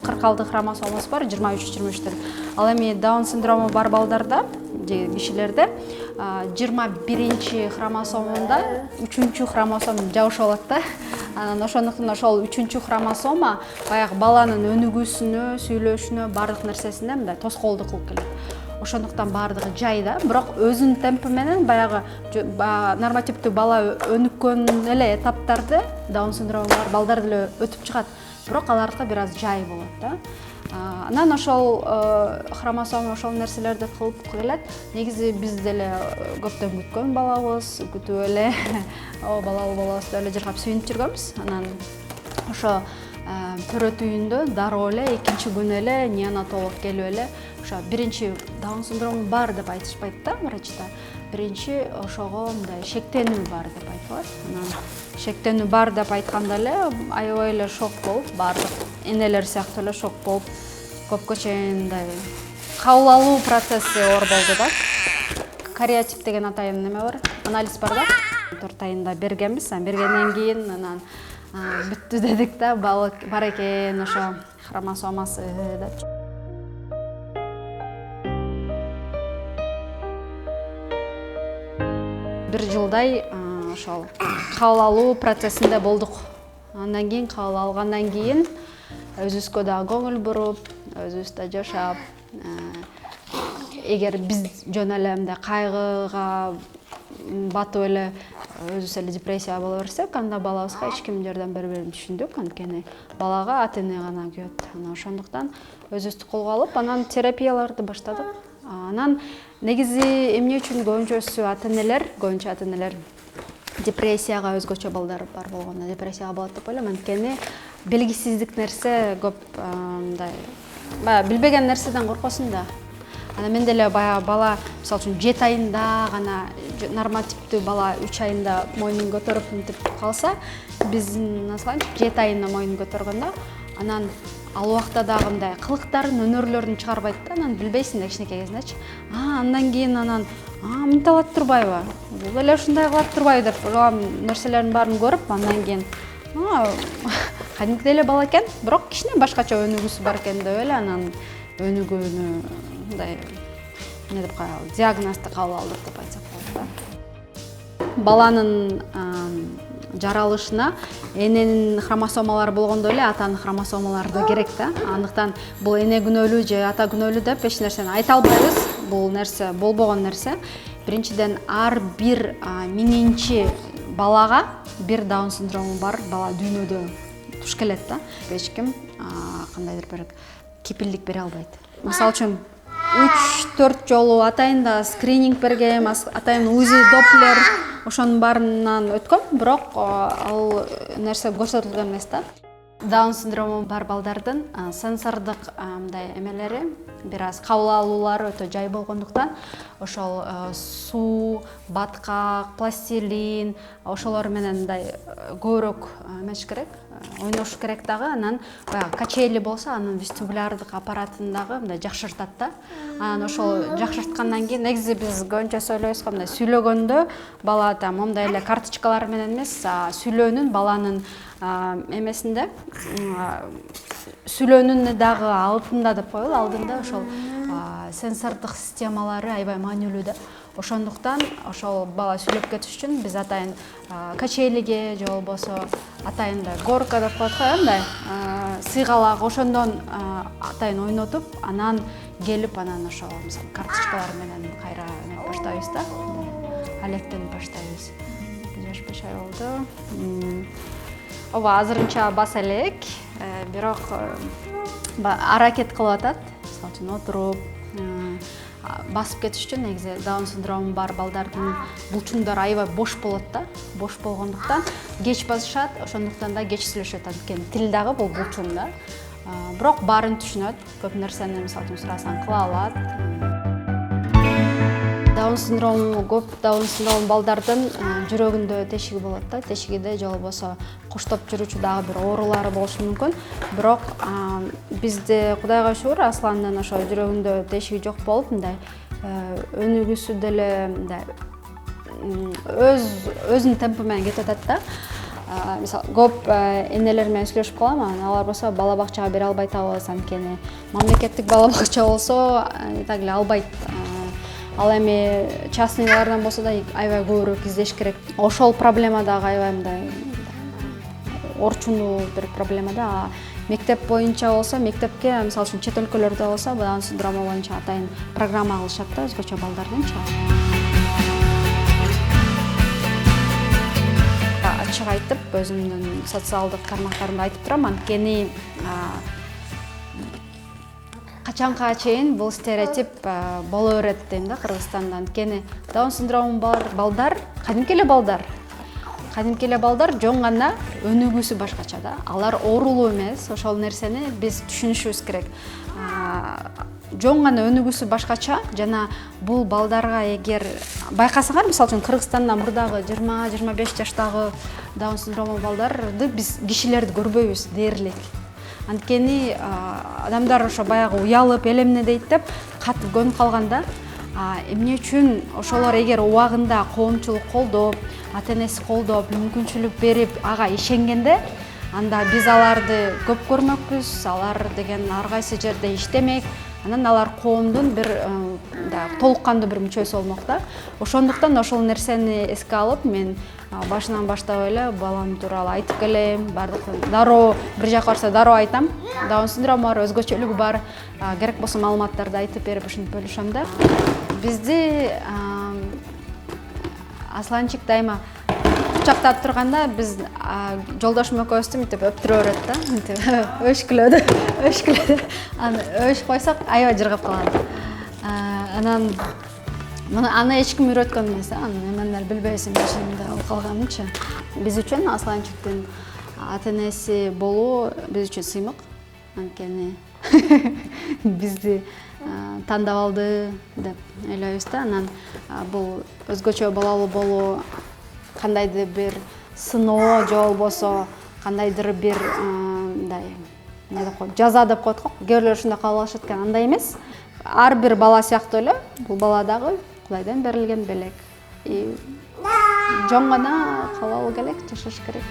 46 хромосомасы бар, 23-23. Ал эми Даун синдрому бар балдарда, кишилерде 21-чи хромосомунда 3-чү хромосом жабышы болот да. Анан ошондуктан ошол 3-чү хромосома баягы баланын өнүгүүсүнө, сүйлөшүнө, бардык нерсесине мындай тоскоолдук кылып келет. Ошондуктан бардыгы жайда, бирок өзүнүн темпи менен баягы нормативдүү бала өнүккөн эле этаптарды Даун синдрому бар балдар деле өтүп чыгат. Бирок алардыкы бир аз жай болот да. Анан ошол хромосома ошол нерселерди кылып келет. Негизи биз деле көптөн күткөн балабыз, күтүп эле балалуу болобуз деп эле жыргап сүйүнүп жүргөнбүз. Анан ошо төрөтүүндө дароо эле экинчи күнү эле неонатолог келип эле ошо биринчи Даун синдрому бар деп айтышпайт да врачта. Биринчи ошого мындай шектенүү бар деп айтылат. Анан шектенүү бар деп айтканда эле аябай эле шок болуп, бардык энелер сыяктуу эле шок болуп, көпкө чейин мындай кабыл алуу процесси оор болду да. Кариотип деген атайын неме бар, анализ бар да. 4 айында бергенбиз, бергенден кийин анан бүттү дедик да, бала бар экен ошо хромосомасы деп. Бир жылдай ошол кабыл алуу процессинде болдук. Андан кийин кабыл алгандан кийин өзүбүзгө да көңүл буруп, өзүбүз да жашап, эгер биз жөн эле мындай кайгыга батып эле өзүбүз эле депрессия боло берсек, анда балабызга эч ким жардам берберин түшүндүк. Анткени балага ата-эне гана күйөт. Анан ошондуктан өзүбүздү колго алып, анан терапияларды баштадык. Анан негизи эмне үчүн көбүнчөсү ата-энелер депрессияга өзгөчө балдар бар болгондо депрессияга болот деп ойлойм. Анткени белгисиздик нерсе көп мындай билбеген нерседен коркосуң да. Анан мен деле баягы бала, мисалы үчүн 7 айында гана нормативдүү бала 3 айында мойнун көтөрүп мынтип калса, биздин насаланчы 7 айында мойнун көтөргөндө, анан ал убакта дагы мындай кылыктарын, өнөрлөрүн чыгарбайт да, анан билбейсиң да кичинекей кезиндечи. Андан кийин мынтип алат турбайбы? Бул эле ушундай кылат турбайбы деп, нерселердин баарын көрүп, андан кийин кадимкидей эле бала экен, бирок кичине башкача өнүгүүсү бар экен деп эле анан өнүгүүнү мындай эмне деп коелу, диагнозду кабыл алдык деп айтсак болот да. Баланын жаралышына эненин хромосомалары болгондой эле атанын хромосомалары да керек да. Андыктан бул эне күнөөлүү же ата күнөөлүү деп эч нерсени айта албайбыз. Бул нерсе болбогон нерсе. Биринчиден ар бир 1000-чи балага бир Даун синдрому бар бала дүйнөдө туш келет да. Эч ким кандайдыр бир кепилдик бере албайт. Мисалы үчүн 3-4 жолу атайында скрининг бергем, атайын УЗИ, Доплер, ошонун баарынан өткөм, бирок ал нерсе көрсөтүлгөн эмес да. Даун синдрому бар балдардын сенсордук мындай эмелери, бир аз кабыл алуулары өтө жай болгондуктан, ошол суу, баткак, пластилин, ошолор менен мындай көбүрөөк эмеш керек, ойнош керек дагы. Анан баягы качели болсо, анын вестибулярдык аппаратын дагы мындай жакшыртат да. Анан ошол жакшырткандан кийин негизи биз көбүнчө сүйлөйбүз го, мындай сүйлөгөндө бала момундай эле карточкалар менен эмес, сүйлөөнүн баланын эмесинде, сүйлөөнүн дагы алдында деп коелу, алдында ошол сенсордук системалары аябай маанилүү да. Ошондуктан ошол бала сүйлөп кетиш үчүн биз атайын качелиге же болбосо атайында горка деп коет го, мындай сыйгалак ошондон атайын ойнотуп, анан келип, анан ошол мисалы карточкалар менен кайра баштайбыз да. Алектенип баштайбыз. 5 ай болду. Ооба азырынча бас элек, бирок аракет кылып атат. Мисалы үчүн отуруп, басып кетиш үчүн негизи Даун синдрому бар балдардын булчуңдары аябай бош болот да. Бош болгондуктан кеч басышат, ошондуктан да кеч сүйлөшөт. Анткени тил дагы бул булчуң да. Бирок баарын түшүнөт. Көп нерсени мисалы үчүн сурасаң кыла алат. Даун синдрому, көп Даун синдрому балдардын жүрөгүндө тешиги болот да. Тешигиде же болбосо коштоп жүрүүчү дагы бир оорулары болушу мүмкүн. Бирок бизде Кудайга шүгүр, Асландын ошо жүрөгүндө тешиги жок болуп, мындай өнүгүүсү деле мындай өзүнүн темпи менен кетип атат да. мисалы көп энелер менен сүйлөшүп калам, алар болсо бала бакчага бере албай атабыз, анткени мамлекеттик бала бакча болсо так эле албайт. Ал эми частныйлардан болсо да аябай көбүрөөк издеш керек. Ошол проблема дагы аябай мындай орчундуу бир проблема да. Мектеп боюнча болсо, мектепке мисалы үчүн чет өлкөлөрдө болсо, Даун синдрому боюнча атайын программа кылышат да, өзгөчө балдардынчы. Ачык айтып, өзүмдүн социалдык тармактарымда айтып турам, анткени качанга чейин бул стереотип боло берет дейм да Кыргызстанда. Анткени Даун синдрому бар балдар, кадимки эле балдар жөн гана өнүгүүсү башкача да. Алар оорулуу эмес, ошол нерсени биз түшүнүшүбүз керек. Жөн гана өнүгүүсү башкача жана бул балдарга эгер байкасаңар, мисалы үчүн Кыргызстанда мурдагы 20-25 жаштагы Даун синдрому балдарды биз кишилерди көрбөйбүз дээрлик. Анткени адамдар ошо баягы уялып, элемне дейт деп катып көнүп калганда, эмне үчүн ошолор эгер убагында коомчулук колдоп, ата-энеси колдоп, мүмкүнчүлүк берип, ага ишенгенде, анда биз аларды көп көрмөкпүз, алар деген ар кайсы жерде иштемек, анан алар коомдун бир толук кандуу бир мүчөсү болмок да. Ошондуктан ошол нерсени эске алып, мен башынан баштап эле балам тууралуу айтып келем, бардык дароо бир жака барса дароо айтам. Даун синдрому бар, өзгөчөлүгү бар, керек болсо маалыматтарды айтып берип ушинтип бөлүшөм да. Бизди Асланчик дайыма кучактап турганда биз жолдошум экөөбүздү мынтип өптүрө берет да, мынтип өшкүлөдү. Өшүп койсок аябай жыргап калат. Анан аны эч ким үйрөткөн эмес, мен эле билбейсиң ишинде болуп калганымчы. Биз үчүн Асланчиктин ата-энеси болуу биз үчүн сыймык. Анткени бизди тандап алды деп ойлойбуз да. Анан бул өзгөчө балалуу болуу кандайдыр бир сыноо же болбосо кандайдыр бир мындай эмне деп коет, жаза деп коет го. Кээ бирлер ушундай кабыл алышат экен, андай эмес. Ар бир бала сыяктуу эле бул бала дагы Кудайдан берилген белек. Жөн гана кабыл алуу керек, жашаш керек.